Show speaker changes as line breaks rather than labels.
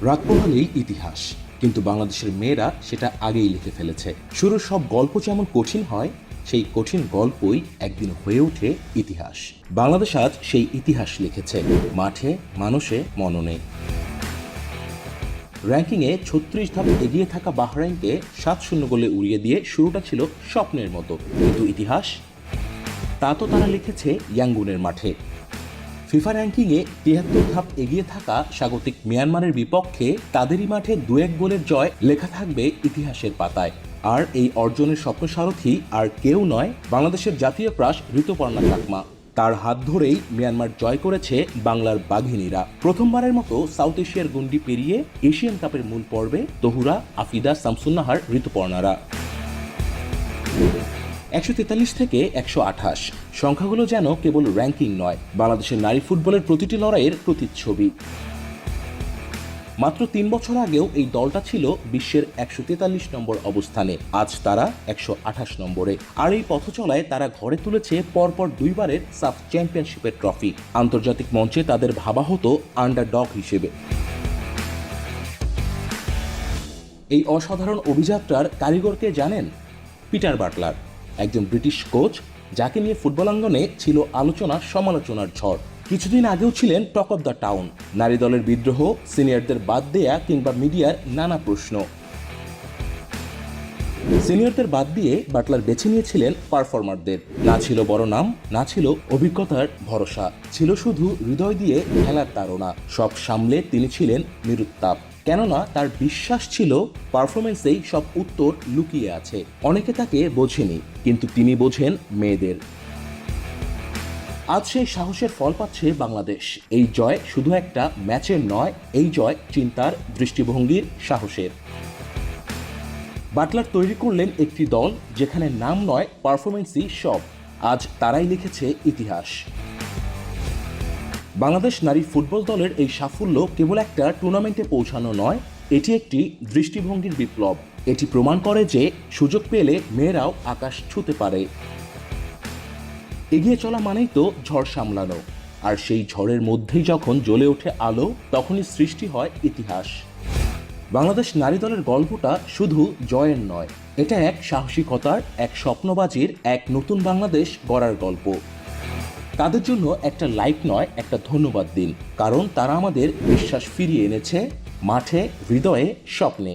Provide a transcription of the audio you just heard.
রাত পোহালেই ইতিহাস, কিন্তু বাংলাদেশের মেয়েরা সেটা আগেই লিখে ফেলেছে। শুরুর সব গল্প যেমন কঠিন হয়, সেই কঠিন গল্পই একদিন হয়ে ওঠে ইতিহাস। বাংলাদেশ আজ সেই ইতিহাস লিখেছে, মাঠে, মানুষে, মননে। র্যাঙ্কিংয়ে ৩৬ ধাপ এগিয়ে থাকা বাহরাইনকে ৭-০ গোলে উড়িয়ে দিয়ে শুরুটা ছিল স্বপ্নের মতো, কিন্তু ইতিহাস তা তো তারা লিখেছে ইয়াঙ্গুনের মাঠে। ফিফা র্যাঙ্কিংয়ে ৭৩ ধাপ এগিয়ে থাকা স্বাগতিক মিয়ানমারের বিপক্ষে তাদেরই মাঠে ২-১ গোলের জয় লেখা থাকবে ইতিহাসের পাতায়। আর এই অর্জনের স্বপ্নসারথী আর কেউ নয়, বাংলাদেশের জাতীয় ক্রাশ ঋতুপর্ণা চাকমা। তার হাত ধরেই মিয়ানমার জয় করেছে বাংলার বাঘিনীরা। প্রথমবারের মতো সাউথ এশিয়ার গণ্ডি পেরিয়ে এশিয়ান কাপের মূল পর্বে তহুরা, আফিদা, শামসুন্নাহার, ঋতুপর্ণারা। ১৪৩ থেকে ১২৮ সংখ্যাগুলো যেন কেবল র্যাঙ্কিং নয়, বাংলাদেশের নারী ফুটবলের প্রতিটি লড়াইয়ের প্রতিচ্ছবি। মাত্র ৩ বছর আগেও এই দলটা ছিল বিশ্বের ১৪৩ নম্বর অবস্থানে, আজ তারা ১২৮ নম্বরে। আর এই পথ চলায় তারা ঘরে তুলেছে পরপর ২ বারের সাফ চ্যাম্পিয়নশিপের ট্রফি। আন্তর্জাতিক মঞ্চে তাদের ভাবা হতো আন্ডারডগ হিসেবে। এই অসাধারণ অভিযাত্রার কারিগরকে জানেন? পিটার বাটলার, একজন ব্রিটিশ কোচ, যাকে নিয়ে ফুটবলাঙ্গনে ছিল আলোচনা সমালোচনার ঝড়। কিছুদিন আগেও ছিলেন টক অব দ্য টাউন। নারী দলের বিদ্রোহ, সিনিয়রদের বাদ দেয়া কিংবা মিডিয়ার নানা প্রশ্ন। সিনিয়রদের বাদ দিয়ে বাটলার বেছে নিয়েছিলেন পারফর্মারদের। না ছিল বড় নাম, না ছিল অভিজ্ঞতার ভরসা, ছিল শুধু হৃদয় দিয়ে খেলার তাড়না। সব সামলে তিনি ছিলেন নিরুত্তাপ, কেননা তার বিশ্বাস ছিল পারফরমেন্সেই সব উত্তর লুকিয়ে আছে। অনেকে তাকে বোঝেনি, কিন্তু তিনি বোঝেন মেয়েদের। আজ সেই সাহসের ফল পাচ্ছে বাংলাদেশ। এই জয় শুধু একটা ম্যাচের নয়, এই জয় চিন্তার, দৃষ্টিভঙ্গির, সাহসের। বাটলার তৈরি করলেন একটি দল যেখানে নাম নয়, পারফরমেন্সই সব। আজ তারাই লিখেছে ইতিহাস। বাংলাদেশ নারী ফুটবল দলের এই সাফল্য কেবল একটা টুর্নামেন্টে পৌঁছানো নয়, এটি একটি দৃষ্টিভঙ্গির বিপ্লব। এটি প্রমাণ করে যে সুযোগ পেলে মেয়েরাও আকাশ ছুঁতে পারে। এগিয়ে চলা মানেই তো ঝড় সামলানো, আর সেই ঝড়ের মধ্যেই যখন জ্বলে ওঠে আলো, তখনই সৃষ্টি হয় ইতিহাস। বাংলাদেশ নারী দলের গল্পটা শুধু জয়ের নয়, এটা এক সাহসিকতার, এক স্বপ্নবাজির, এক নতুন বাংলাদেশ গড়ার গল্প। তাদের জন্য একটা লাইক নয়, একটা ধন্যবাদ দিন, কারণ তারা আমাদের বিশ্বাস ফিরিয়ে এনেছে মাঠে, হৃদয়ে, স্বপ্নে।